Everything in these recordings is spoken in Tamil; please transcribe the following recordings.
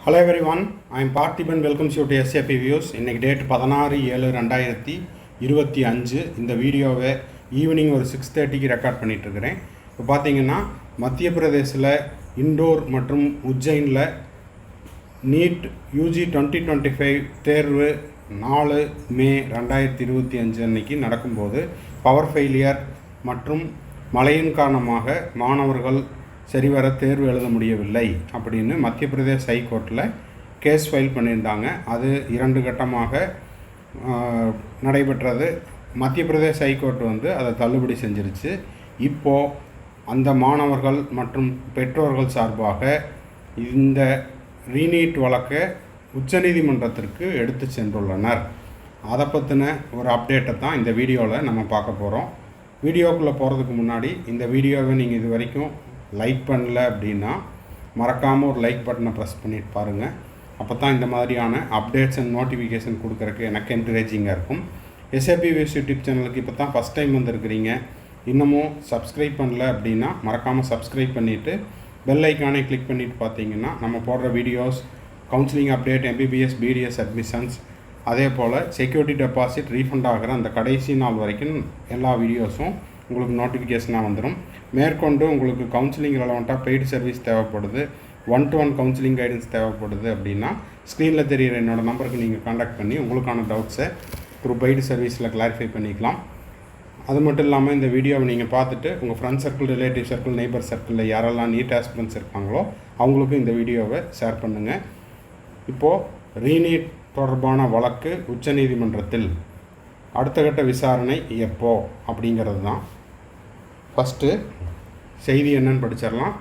Hello everyone, I am Parthiban. Welcomes you to SAP Views. இன்னைக்கு டேட் 16/7/2025. இந்த வீடியோவை ஈவினிங் ஒரு 6:30க்கு ரெக்கார்ட் பண்ணிகிட்ருக்கிறேன். இப்போ பார்த்தீங்கன்னா மத்திய பிரதேசில் இண்டோர் மற்றும் உஜ்ஜைனில் நீட் யூஜி 2025 தேர்வு 4 மே 2025 அன்னைக்கு நடக்கும்போது பவர் ஃபெயிலியர் மற்றும் மழையின் காரணமாக மாணவர்கள் சரிவர தேர்வு எழுத முடியவில்லை அப்படின்னு மத்திய பிரதேஷ் ஹைகோர்ட்டில் கேஸ் ஃபைல் பண்ணியிருந்தாங்க. அது 2 கட்டமாக நடைபெற்றது. மத்திய பிரதேஷ் ஹைகோர்ட் அதை தள்ளுபடி செஞ்சிருச்சு. இப்போது அந்த மாணவர்கள் மற்றும் பெற்றோர்கள் சார்பாக இந்த ரீநீட் வழக்கை உச்சநீதிமன்றத்திற்கு எடுத்து சென்றுள்ளனர். அதை பற்றின ஒரு அப்டேட்டை தான் இந்த வீடியோவில் நம்ம பார்க்க போகிறோம். வீடியோக்குள்ளே போகிறதுக்கு முன்னாடி இந்த வீடியோவை நீங்கள் இது வரைக்கும் லைக் பண்ணல அப்படின்னா மறக்காமல் ஒரு லைக் பட்டனை ப்ரெஸ் பண்ணிட்டு பாருங்கள். அப்போ தான் இந்த மாதிரியான அப்டேட்ஸ் அண்ட் நோட்டிஃபிகேஷன் கொடுக்குறக்கு எனக்கு என்கரேஜிங்காக இருக்கும். SAP Views யூடியூப் சேனலுக்கு இப்போ தான் ஃபஸ்ட் டைம் வந்திருக்கிறீங்க, இன்னமும் சப்ஸ்கிரைப் பண்ணல அப்படின்னா மறக்காமல் சப்ஸ்கிரைப் பண்ணிவிட்டு பெல் ஐக்கானே கிளிக் பண்ணிவிட்டு பார்த்தீங்கன்னா நம்ம போடுற videos, counselling update, MBBS BDS admissions, அதே போல் செக்யூரிட்டி டெபாசிட் ரீஃபண்ட் ஆகிற அந்த கடைசி நாள் வரைக்கும் எல்லா வீடியோஸும் உங்களுக்கு நோட்டிஃபிகேஷனாக வந்துடும். மேற்கொண்டு உங்களுக்கு கவுன்சிலிங் ரெலவெண்ட்டாக பெய்டு சர்வீஸ் தேவைப்படுது, 1-to-1 கவுன்சிலிங் கைடன்ஸ் தேவைப்படுது அப்படின்னா ஸ்க்ரீனில் தெரிகிற என்னோடய நம்பருக்கு நீங்கள் காண்டாக்ட் பண்ணி உங்களுக்கான டவுட்ஸை த்ரூ பெய்டு சர்வீஸில் கிளாரிஃபை பண்ணிக்கலாம். அது மட்டும் இல்லாமல் இந்த வீடியோவை நீங்கள் பார்த்துட்டு உங்கள் friend circle, relative circle, neighbour சர்க்கிளில் யாரெல்லாம் நீட் ஆஸ்பிரன்ஸ் இருக்காங்களோ அவங்களுக்கும் இந்த வீடியோவை ஷேர் பண்ணுங்கள். இப்போது ரீநீட் தொடர்பான வழக்கு உச்சநீதிமன்றத்தில் அடுத்த கட்ட விசாரணை எப்போ அப்படிங்கிறது தான். ஃபஸ்ட்டு செய்தி என்னன்னு படிச்சிடலாம்.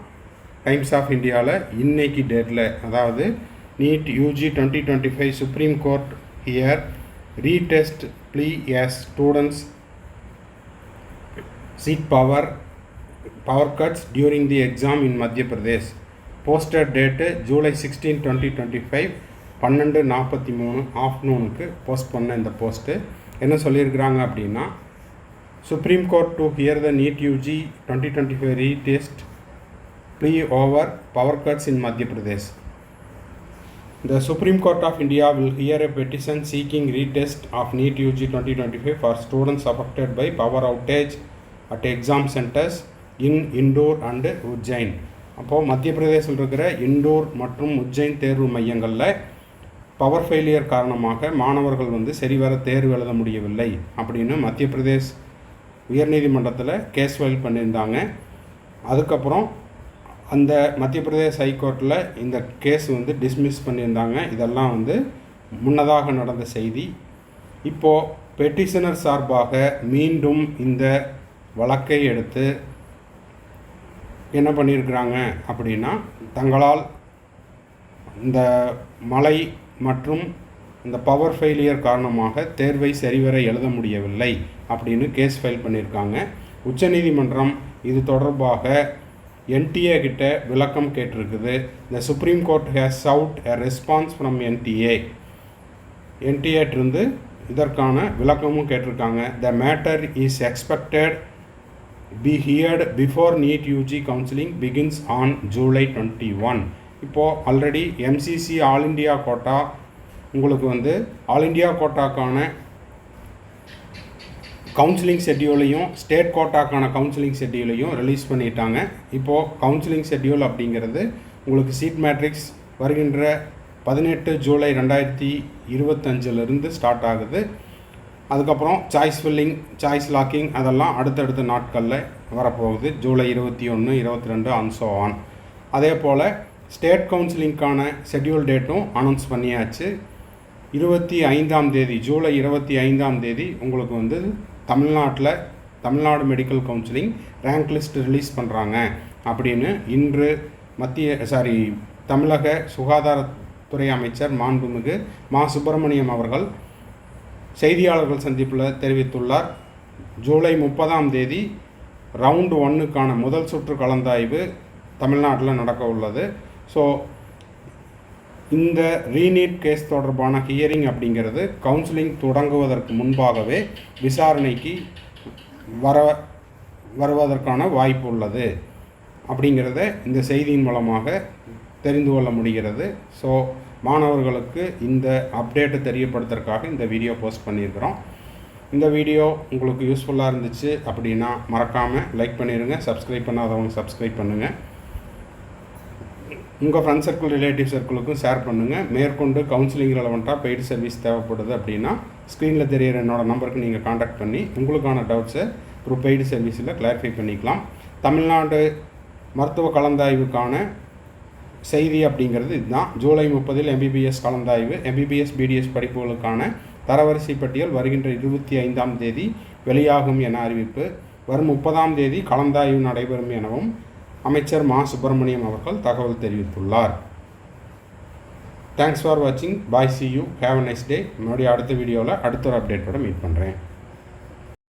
டைம்ஸ் ஆஃப் இந்தியாவில் இன்னைக்கு டேட்டில், அதாவது NEET UG 2025 supreme court hear retest plea as students seek power cuts during the exam in Madhya Pradesh. Poster date July 16, 2025 12:43 ஆஃப்டர்நூனுக்கு போஸ்ட் பண்ண இந்த போஸ்ட்டு என்ன சொல்லியிருக்கிறாங்க அப்படின்னா, supreme court to hear the NEET UG 2025 retest plea over power cuts in Madhya Pradesh. The Supreme Court of India will hear a petition seeking retest of NEET UG 2025 for students affected by power outage at exam centers in Indore and Ujjain. அப்போது மத்திய பிரதேசில் இருக்கிற இண்டோர் மற்றும் உஜ்ஜைன் தேர்வு மையங்களில் பவர் ஃபெயிலியர் காரணமாக மாணவர்கள் சரிவர தேர்வு எழுத முடியவில்லை அப்படின்னு மத்திய பிரதேஷ் உயர்நீதிமன்றத்தில் கேஸ் ஃபைல் பண்ணியிருந்தாங்க. அதுக்கப்புறம் அந்த மத்திய பிரதேஷ் ஹைகோர்ட்டில் இந்த கேஸ் டிஸ்மிஸ் பண்ணியிருந்தாங்க. இதெல்லாம் முன்னதாக நடந்த செய்தி. இப்போது பெட்டிஷனர் சார்பாக மீண்டும் இந்த வழக்கை எடுத்து என்ன பண்ணியிருக்கிறாங்க அப்படின்னா, தங்களால் இந்த மழை மற்றும் இந்த பவர் ஃபெயிலியர் காரணமாக தேர்வை சரிவர எழுத முடியவில்லை அப்படின்னு கேஸ் ஃபைல் பண்ணியிருக்காங்க. உச்சநீதிமன்றம் இது தொடர்பாக NTA கிட்ட விளக்கம் கேட்டிருக்குது. The supreme court has sought a response from NTA இதற்கான விளக்கமும் கேட்டிருக்காங்க. The matter is expected be heard before NEET UG counselling begins on July 21. இப்போது already MCC all India quota உங்களுக்கு ஆல் இண்டியா கோட்டாக்கான கவுன்சிலிங் ஷெட்யூலையும் ஸ்டேட் கோட்டாக்கான கவுன்சிலிங் ஷெட்யூலையும் ரிலீஸ் பண்ணிட்டாங்க. இப்போது கவுன்சிலிங் ஷெட்யூல் அப்படிங்கிறது உங்களுக்கு சீட் மேட்ரிக்ஸ் வருகின்ற 18 ஜூலை 2025 ஸ்டார்ட் ஆகுது. அதுக்கப்புறம் சாய்ஸ் ஃபில்லிங், சாய்ஸ் லாக்கிங் அதெல்லாம் அடுத்தடுத்த நாட்களில் வரப்போகுது. July 21, 22 and so on. அதே போல் ஸ்டேட் கவுன்சிலிங்க்கான ஷெட்யூல் டேட்டும் அனௌன்ஸ் பண்ணியாச்சு. 25ஆம் தேதி, ஜூலை 25ஆம் தேதி உங்களுக்கு Tamil Nadu medical counselling rank list release பண்ணுறாங்க அப்படின்னு இன்று தமிழக சுகாதாரத்துறை அமைச்சர் மாண்புமிகு மா சுப்பிரமணியம் அவர்கள் செய்தியாளர்கள் சந்திப்பில் தெரிவித்துள்ளார். ஜூலை 30ஆம் தேதி ரவுண்டு 1க்கான முதல் சுற்று கலந்தாய்வு தமிழ்நாட்டில் நடக்க உள்ளது. ஸோ இந்த ரீநீட் கேஸ் தொடர்பான ஹியரிங் அப்படிங்கிறது கவுன்சிலிங் தொடங்குவதற்கு முன்பாகவே விசாரணைக்கு வருவதற்கான வாய்ப்பு உள்ளது அப்படிங்கிறத இந்த செய்தியின் மூலமாக தெரிந்து கொள்ள முடிகிறது. ஸோ மாணவர்களுக்கு இந்த அப்டேட்டை தெரியப்படுத்துறதுக்காக இந்த வீடியோ போஸ்ட் பண்ணியிருக்கிறோம். இந்த வீடியோ உங்களுக்கு யூஸ்ஃபுல்லாக இருந்துச்சு அப்படின்னா மறக்காமல் லைக் பண்ணிடுங்க. சப்ஸ்கிரைப் பண்ணாதவங்க சப்ஸ்கிரைப் பண்ணுங்கள். உங்கள் ஃப்ரெண்ட் சர்க்கிள், ரிலேட்டிவ் சர்க்கிளுக்கும் ஷேர் பண்ணுங்கள். மேற்கொண்டு கவுன்சிலிங் ரெலவெண்ட்டாக பெய்டு சர்வீஸ் தேவைப்படுது அப்படின்னா ஸ்க்ரீனில் தெரியிற என்னோடய நம்பருக்கு நீங்கள் காண்டாக்ட் பண்ணி உங்களுக்கான டவுட்ஸை த்ரூ பெய்டு சர்வீஸில் கிளாரிஃபை பண்ணிக்கலாம். தமிழ்நாடு மருத்துவ கலந்தாய்வுக்கான செய்தி அப்படிங்கிறது இதுதான். ஜூலை 30 எம்பிபிஎஸ் கலந்தாய்வு, எம்பிபிஎஸ் பிடிஎஸ் படிப்புகளுக்கான தரவரிசை பட்டியல் வருகின்ற 25ஆம் தேதி வெளியாகும் என அறிவிப்பு. வரும் 30ஆம் தேதி கலந்தாய்வு நடைபெறும் எனவும் அமைச்சர் மா சுப்பிரமணியம் அவர்கள் தகவல் தெரிவித்துள்ளார். தேங்க்ஸ் ஃபார் வாட்சிங். Bye, see you, have a nice day. மறுபடியும் அடுத்த வீடியோவில் அடுத்த ஒரு அப்டேட்டோட மீட் பண்ணுறேன்.